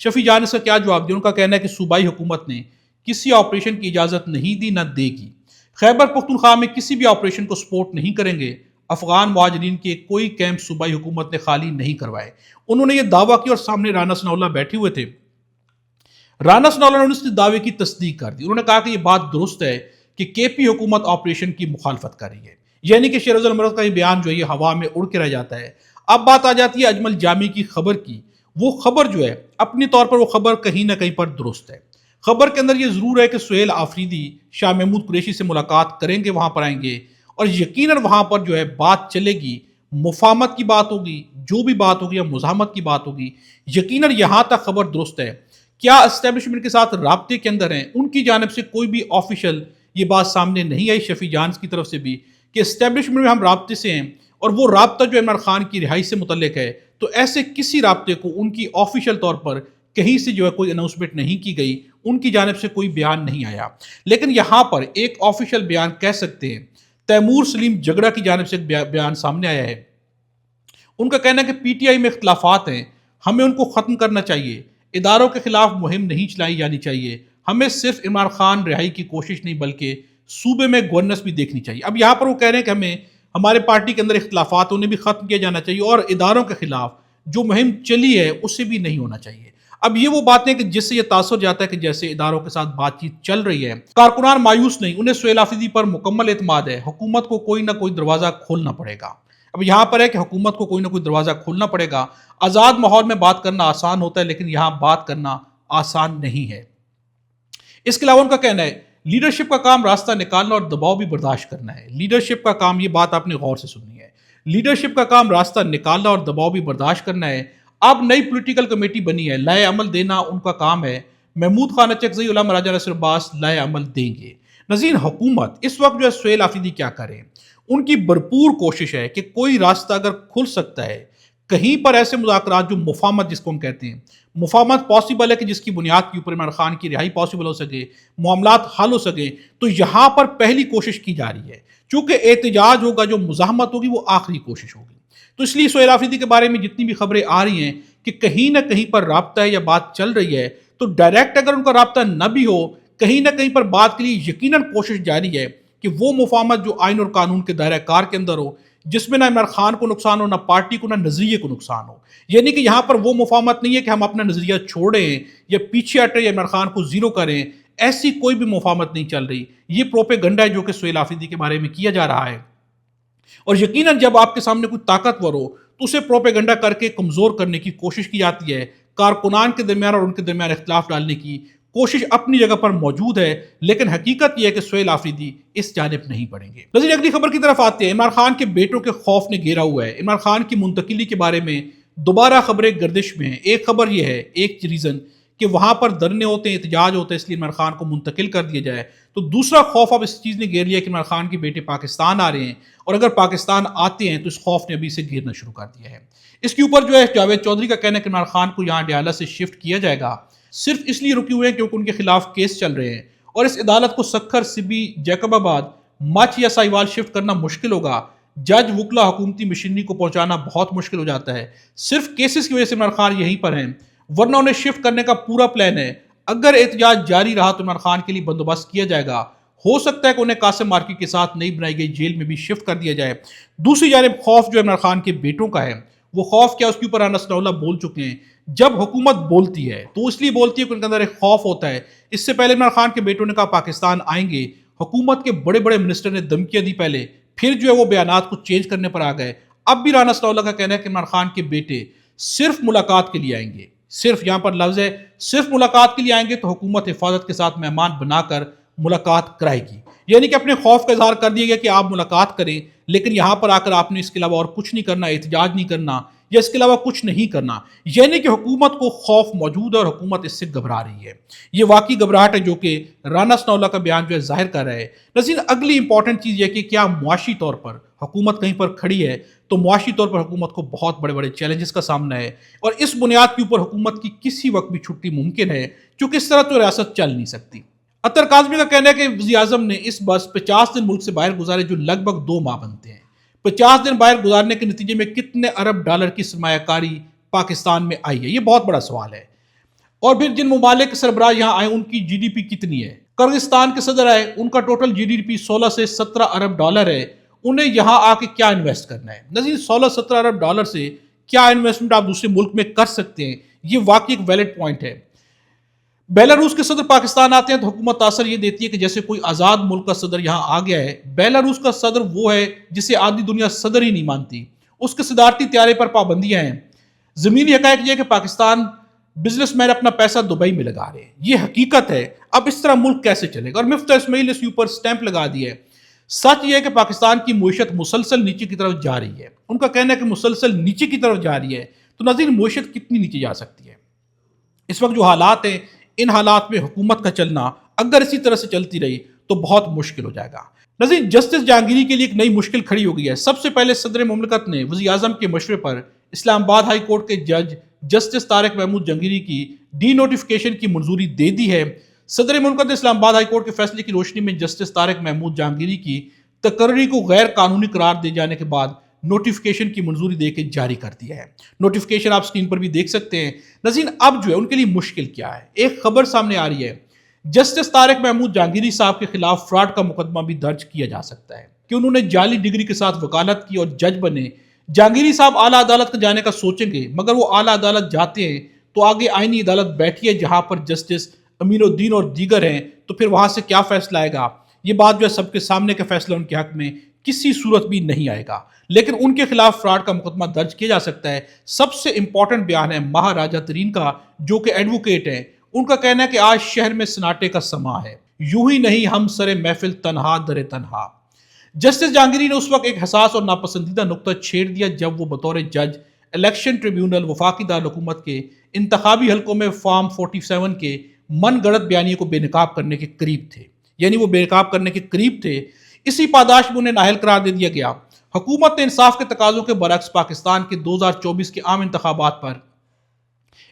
شفیع جان نے اس کا کیا جواب دیا؟ ان کا کہنا ہے کہ صوبائی حکومت نے کسی آپریشن کی اجازت نہیں دی، نہ دے گی۔ خیبر پختونخوا میں کسی بھی آپریشن کو سپورٹ نہیں کریں گے۔ افغان مہاجرین کے کوئی کیمپ صوبائی حکومت نے خالی نہیں کروائے۔ انہوں نے یہ دعویٰ کیا اور سامنے رانا ثناء اللہ بیٹھے ہوئے تھے۔ رانا ثناء اللہ نے اس دعوے کی تصدیق کر دی۔ انہوں نے کہا کہ یہ بات درست ہے کہ کے پی حکومت آپریشن کی مخالفت کر رہی ہے، یعنی کہ شیرز المرض کا یہ بیان جو ہے یہ ہوا میں اڑ کے رہ جاتا ہے۔ اب بات آ جاتی ہے اجمل جامی کی خبر کی۔ وہ خبر جو ہے اپنی طور پر وہ خبر کہیں نہ کہیں پر درست ہے۔ خبر کے اندر یہ ضرور ہے کہ سہیل آفریدی شاہ محمود قریشی سے ملاقات کریں گے، وہاں پر آئیں گے اور یقیناً وہاں پر جو ہے بات چلے گی، مفاہمت کی بات ہوگی، جو بھی بات ہوگی یا مزاحمت کی بات ہوگی۔ یقیناً یہاں تک خبر درست ہے۔ کیا اسٹیبلشمنٹ کے ساتھ رابطے کے اندر ہیں؟ ان کی جانب سے کوئی بھی آفیشل یہ بات سامنے نہیں آئی شفیع جان کی طرف سے بھی کہ اسٹیبلشمنٹ میں ہم رابطے سے ہیں، اور وہ رابطہ جو عمران خان کی رہائی سے متعلق ہے، تو ایسے کسی رابطے کو ان کی آفیشل طور پر کہیں سے جو ہے کوئی اناؤنسمنٹ نہیں کی گئی، ان کی جانب سے کوئی بیان نہیں آیا۔ لیکن یہاں پر ایک آفیشل بیان کہہ سکتے ہیں، تیمور سلیم جگڑا کی جانب سے ایک بیان سامنے آیا ہے۔ ان کا کہنا ہے کہ پی ٹی آئی میں اختلافات ہیں، ہمیں ان کو ختم کرنا چاہیے، اداروں کے خلاف مہم نہیں چلائی جانی چاہیے، ہمیں صرف عمران خان رہائی کی کوشش نہیں بلکہ صوبے میں گورننس بھی دیکھنی چاہیے۔ اب یہاں پر وہ کہہ رہے ہیں کہ ہمیں ہمارے پارٹی کے اندر اختلافات انہیں بھی ختم کیا جانا چاہیے، اور اداروں کے خلاف جو مہم چلی ہے اسے بھی نہیں ہونا چاہیے۔ اب یہ وہ باتیں کہ جس سے یہ تاثر جاتا ہے کہ جیسے اداروں کے ساتھ بات چیت چل رہی ہے۔ کارکنان مایوس نہیں، انہیں سہیل آفریدی پر مکمل اعتماد ہے، حکومت کو کوئی نہ کوئی دروازہ کھولنا پڑے گا۔ اب یہاں پر ہے کہ حکومت کو کوئی نہ کوئی دروازہ کھولنا پڑے گا۔ آزاد ماحول میں بات کرنا آسان ہوتا ہے، لیکن یہاں بات کرنا آسان نہیں ہے۔ اس کے علاوہ ان کا کہنا ہے لیڈرشپ کا کام راستہ نکالنا اور دباؤ بھی برداشت کرنا ہے۔ لیڈرشپ کا کام، یہ بات آپ نے غور سے سننی ہے، لیڈرشپ کا کام راستہ نکالنا اور دباؤ بھی برداشت کرنا ہے۔ اب نئی پولیٹیکل کمیٹی بنی ہے، لائے عمل دینا ان کا کام ہے۔ محمود خان اچکزئی، علامہ راجہ نصیر عباس لائے عمل دیں گے۔ ناظرین، حکومت اس وقت جو ہے سہیل آفریدی کیا کریں؟ ان کی بھرپور کوشش ہے کہ کوئی راستہ اگر کھل سکتا ہے، کہیں پر ایسے مذاکرات جو مفاہمت جس کو ہم کہتے ہیں، مفاہمت پاسبل ہے کہ جس کی بنیاد کے اوپر عمران خان کی رہائی پاسبل ہو سکے، معاملات حل ہو سکے، تو یہاں پر پہلی کوشش کی جا رہی ہے۔ چونکہ احتجاج ہوگا، جو مزاحمت ہوگی وہ آخری کوشش ہوگی۔ تو اس لیے سہیل آفریدی کے بارے میں جتنی بھی خبریں آ رہی ہیں کہ کہیں نہ کہیں پر رابطہ ہے یا بات چل رہی ہے، تو ڈائریکٹ اگر ان کا رابطہ نہ بھی ہو، کہیں نہ کہیں پر بات کے لیے یقیناً کوشش جاری ہے کہ وہ مفاہمت جو آئین اور قانون کے دائرہ کار کے اندر ہو، جس میں نہ عمران خان کو نقصان ہو، نہ پارٹی کو، نہ نظریے کو نقصان ہو۔ یعنی کہ یہاں پر وہ مفاہمت نہیں ہے کہ ہم اپنا نظریہ چھوڑیں یا پیچھے ہٹیں یا عمران خان کو زیرو کریں، ایسی کوئی بھی مفاہمت نہیں چل رہی۔ یہ پروپیگنڈا ہے جو کہ سہیل آفریدی کے بارے میں کیا جا رہا ہے، اور یقیناً جب آپ کے سامنے کوئی طاقتور ہو تو اسے پروپیگنڈا کر کے کمزور کرنے کی کوشش کی جاتی ہے۔ کارکنان کے درمیان اور ان کے درمیان اختلاف ڈالنے کی کوشش اپنی جگہ پر موجود ہے، لیکن حقیقت یہ ہے کہ سہیل آفریدی اس جانب نہیں بڑھیں گے۔ ناظرین، اگلی خبر کی طرف آتے ہیں۔ عمران خان کے بیٹوں کے خوف نے گھیرا ہوا ہے۔ عمران خان کی منتقلی کے بارے میں دوبارہ خبریں گردش میں ہیں۔ ایک خبر یہ ہے، ایک ریزن کہ وہاں پر دھرنے ہوتے ہیں، احتجاج ہوتا ہے، اس لیے عمران خان کو منتقل کر دیا جائے۔ تو دوسرا خوف اب اس چیز نے گھیر لیا کہ عمران خان کے بیٹے پاکستان آ رہے ہیں، اور اگر پاکستان آتے ہیں تو اس خوف نے ابھی سے گھیرنا شروع کر دیا ہے۔ اس کے اوپر جو ہے جاوید چودھری کا کہنا ہے کہ عمران خان کو یہاں ڈیالہ سے شفٹ کیا جائے گا، صرف اس لیے رکے ہوئے ہیں کیونکہ ان کے خلاف کیس چل رہے ہیں، اور اس عدالت کو سکھر، سبی، جیکب آباد، مچھ یا سائیوال شفٹ کرنا مشکل ہوگا۔ جج، وکلا، حکومتی مشینری کو پہنچانا بہت مشکل ہو جاتا ہے۔ صرف کیسز کی وجہ سے عمران خان یہیں پر ہیں، ورنہ انہیں شفٹ کرنے کا پورا پلان ہے۔ اگر احتجاج جاری رہا تو عمران خان کے لیے بندوبست کیا جائے گا۔ ہو سکتا ہے کہ انہیں قاسم مارکی کے ساتھ نئی بنائی گئی جیل میں بھی شفٹ کر دیا جائے۔ دوسری جانب خوف جو عمران خان کے بیٹوں کا ہے، وہ خوف کیا، اس کے اوپر رانا ثناء اللہ بول چکے ہیں۔ جب حکومت بولتی ہے تو اس لیے بولتی ہے کہ ان کے اندر ایک خوف ہوتا ہے۔ اس سے پہلے عمران خان کے بیٹوں نے کہا پاکستان آئیں گے، حکومت کے بڑے بڑے منسٹر نے دھمکیاں دی پہلے، پھر جو ہے وہ بیانات کو چینج کرنے پر آ گئے۔ اب بھی رانا ثناء اللہ کا کہنا ہے کہ عمران خان کے بیٹے صرف ملاقات کے لیے آئیں گے، صرف، یہاں پر لفظ ہے صرف ملاقات کے لیے آئیں گے، تو حکومت حفاظت کے ساتھ مہمان بنا کر ملاقات کرائے گی۔ یعنی کہ اپنے خوف کا اظہار کر دیا گیا کہ آپ ملاقات کریں، لیکن یہاں پر آ کر آپ نے اس کے علاوہ اور کچھ نہیں کرنا، احتجاج نہیں کرنا یا اس کے علاوہ کچھ نہیں کرنا۔ یعنی کہ حکومت کو خوف موجود ہے اور حکومت اس سے گھبرا رہی ہے۔ یہ واقعی گھبراہٹ ہے جو کہ رانا ثناء اللہ کا بیان جو ہے ظاہر کر رہا ہے۔ ناظرین، اگلی امپورٹنٹ چیز یہ کہ کیا معاشی طور پر حکومت کہیں پر کھڑی ہے؟ تو معاشی طور پر حکومت کو بہت بڑے بڑے چیلنجز کا سامنا ہے، اور اس بنیاد کے اوپر حکومت کی کسی وقت بھی چھٹی ممکن ہے، چونکہ اس طرح تو ریاست چل نہیں سکتی۔ اطہر کاظمی کا کہنا ہے کہ وزیر اعظم نے اس بس 50 دن ملک سے باہر گزارے، جو لگ بھگ 2 ماہ بنتے ہیں۔ 50 دن باہر گزارنے کے نتیجے میں کتنے ارب ڈالر کی سرمایہ کاری پاکستان میں آئی ہے؟ یہ بہت بڑا سوال ہے۔ اور پھر جن ممالک کے سربراہ یہاں آئے ان کی جی ڈی پی کتنی ہے. کرغزستان کے صدر آئے، ان کا ٹوٹل جی ڈی پی 16 سے 17 ارب ڈالر ہے. انہیں یہاں آ کے کیا انویسٹ کرنا ہے؟ نظیر 16-17 ارب ڈالر سے کیا انویسٹمنٹ آپ دوسرے ملک میں کر سکتے ہیں؟ یہ واقعی ایک ویلڈ پوائنٹ ہے. بیلاروس کے صدر پاکستان آتے ہیں تو حکومت تاثر یہ دیتی ہے کہ جیسے کوئی آزاد ملک کا صدر یہاں آ گیا ہے. بیلاروس کا صدر وہ ہے جسے آدھی دنیا صدر ہی نہیں مانتی. اس کے صدارتی طیارے پر پابندیاں ہیں. زمینی حقائق یہ ہے کہ پاکستان بزنس مین اپنا پیسہ دبئی میں لگا رہے ہیں. یہ حقیقت ہے. اب اس طرح ملک کیسے چلے گا؟ اور مفتاح اسماعیل نے اس کے اوپر سٹیمپ لگا دی ہے. سچ یہ ہے کہ پاکستان کی معیشت مسلسل نیچے کی طرف جا رہی ہے. ان کا کہنا ہے کہ مسلسل نیچے کی طرف جا رہی ہے. تو ناظرین معیشت کتنی نیچے جا سکتی ہے؟ اس وقت جو حالات ہیں، ان حالات میں حکومت کا چلنا اگر اسی طرح سے چلتی رہی تو بہت مشکل ہو جائے گا. ناظرین جسٹس جہانگیری کے لیے ایک نئی مشکل کھڑی ہو گئی ہے. سب سے پہلے صدر مملکت نے وزیر اعظم کے مشورے پر اسلام آباد ہائی کورٹ کے جج جسٹس طارق محمود جہانگیری کی ڈی نوٹیفکیشن کی منظوری دے دی ہے. صدر مملکت نے اسلام آباد ہائی کورٹ کے فیصلے کی روشنی میں جسٹس طارق محمود جہانگیری کی تقرری کو غیر قانونی قرار دے جانے کے بعد نوٹیفکیشن کی منظوری دے کے جاری کر دیا ہے. نوٹیفکیشن آپ سکرین پر بھی دیکھ سکتے ہیں. ناظرین اب جو ہے ان کے لیے مشکل کیا ہے؟ ایک خبر سامنے آ رہی ہے، جسٹس طارق محمود جہانگیری صاحب کے خلاف فراڈ کا مقدمہ بھی درج کیا جا سکتا ہے کہ انہوں نے جعلی ڈگری کے ساتھ وکالت کی اور جج بنے. جہانگیری صاحب اعلیٰ عدالت کا جانے کا سوچیں گے، مگر وہ اعلیٰ عدالت جاتے ہیں تو آگے آئینی عدالت بیٹھی ہے جہاں پر جسٹس امین الدین اور دیگر ہیں. تو پھر وہاں سے کیا فیصلہ آئے گا؟ یہ بات جو ہے سب کے سامنے کا فیصلہ ان کے حق میں کسی صورت بھی نہیں آئے گا، لیکن ان کے خلاف فراڈ کا مقدمہ درج کیا جا سکتا ہے. سب سے امپورٹنٹ بیان ہے مہاراجہ ترین کا، جو کہ ایڈوکیٹ ہیں. ان کا کہنا ہے کہ آج شہر میں سناٹے کا سما ہے، یوں ہی نہیں ہم سر محفل تنہا در تنہا. جسٹس جہانگیری نے اس وقت ایک حساس اور ناپسندیدہ نقطہ چھیڑ دیا جب وہ بطور جج الیکشن ٹریبیونل وفاقی دارالحکومت کے انتخابی حلقوں میں فارم 47 کے من گڑت بیانیے کو بے نقاب کرنے کے قریب تھے. یعنی وہ بے نقاب کرنے کے قریب تھے. اسی پاداش میں انہیں نااہل قرار دے دیا گیا. حکومت نے انصاف کے تقاضوں کے برعکس پاکستان کے 2024 کے عام انتخابات پر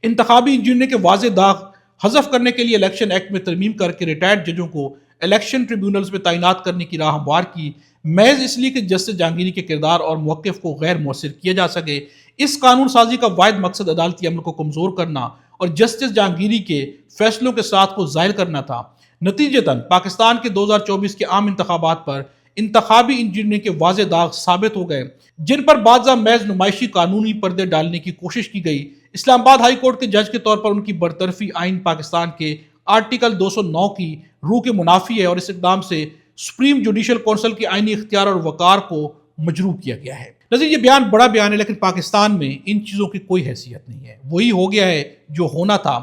انتخابی انجینئرنگ کے واضح داغ حذف کرنے کے لیے الیکشن ایکٹ میں ترمیم کر کے ریٹائرڈ ججوں کو الیکشن ٹریبیونلز میں تعینات کرنے کی راہ ہموار کی، محض اس لیے کہ جسٹس جہانگیری کے کردار اور موقف کو غیر مؤثر کیا جا سکے. اس قانون سازی کا واحد مقصد عدالتی عمل کو کمزور کرنا اور جسٹس جہانگیری کے فیصلوں کے ساتھ کو ظاہر کرنا تھا. نتیجتاً پاکستان کے 2024 کے عام انتخابات پر انتخابی انجینئرنگ کے واضح داغ ثابت ہو گئے، جن پر بعض محض نمائشی قانونی پردے ڈالنے کی کوشش کی گئی. اسلام آباد ہائی کورٹ کے جج کے طور پر ان کی برطرفی آئین پاکستان کے آرٹیکل 209 کی روح کے منافی ہے اور اس اقدام سے سپریم جوڈیشل کونسل کے آئینی اختیار اور وقار کو مجروح کیا گیا ہے. نظیر یہ بیان بڑا بیان ہے، لیکن پاکستان میں ان چیزوں کی کوئی حیثیت نہیں ہے. وہی ہو گیا ہے جو ہونا تھا.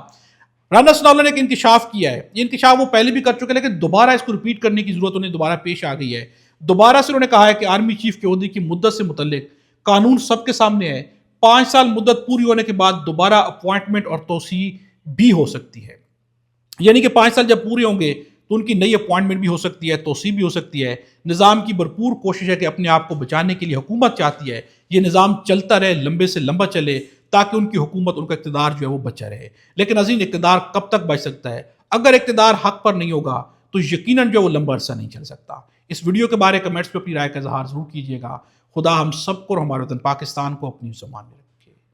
رانا ثناء اللہ نے ایک انکشاف کیا ہے. یہ انکشاف وہ پہلے بھی کر چکے، لیکن دوبارہ اس کو ریپیٹ کرنے کی ضرورت انہیں دوبارہ پیش آ گئی ہے. دوبارہ سے انہوں نے کہا ہے کہ آرمی چیف کے عہدے کی مدت سے متعلق قانون سب کے سامنے ہے. 5 سال مدت پوری ہونے کے بعد دوبارہ اپوائنٹمنٹ اور توسیع بھی ہو سکتی ہے. یعنی کہ 5 سال جب پورے ہوں گے تو ان کی نئی اپوائنٹمنٹ بھی ہو سکتی ہے، توسیع بھی ہو سکتی ہے. نظام کی بھرپور کوشش ہے کہ اپنے آپ کو بچانے کے لیے حکومت چاہتی ہے یہ نظام چلتا رہے، لمبے سے لمبا چلے، تاکہ ان کی حکومت، ان کا اقتدار جو ہے وہ بچا رہے. لیکن عظیم اقتدار کب تک بچ سکتا ہے؟ اگر اقتدار حق پر نہیں ہوگا تو یقیناً جو وہ لمبا عرصہ نہیں چل سکتا. اس ویڈیو کے بارے کمنٹس پہ اپنی رائے کا اظہار ضرور کیجیے گا. خدا ہم سب کو اور ہمارے وطن پاکستان کو اپنی زمان میں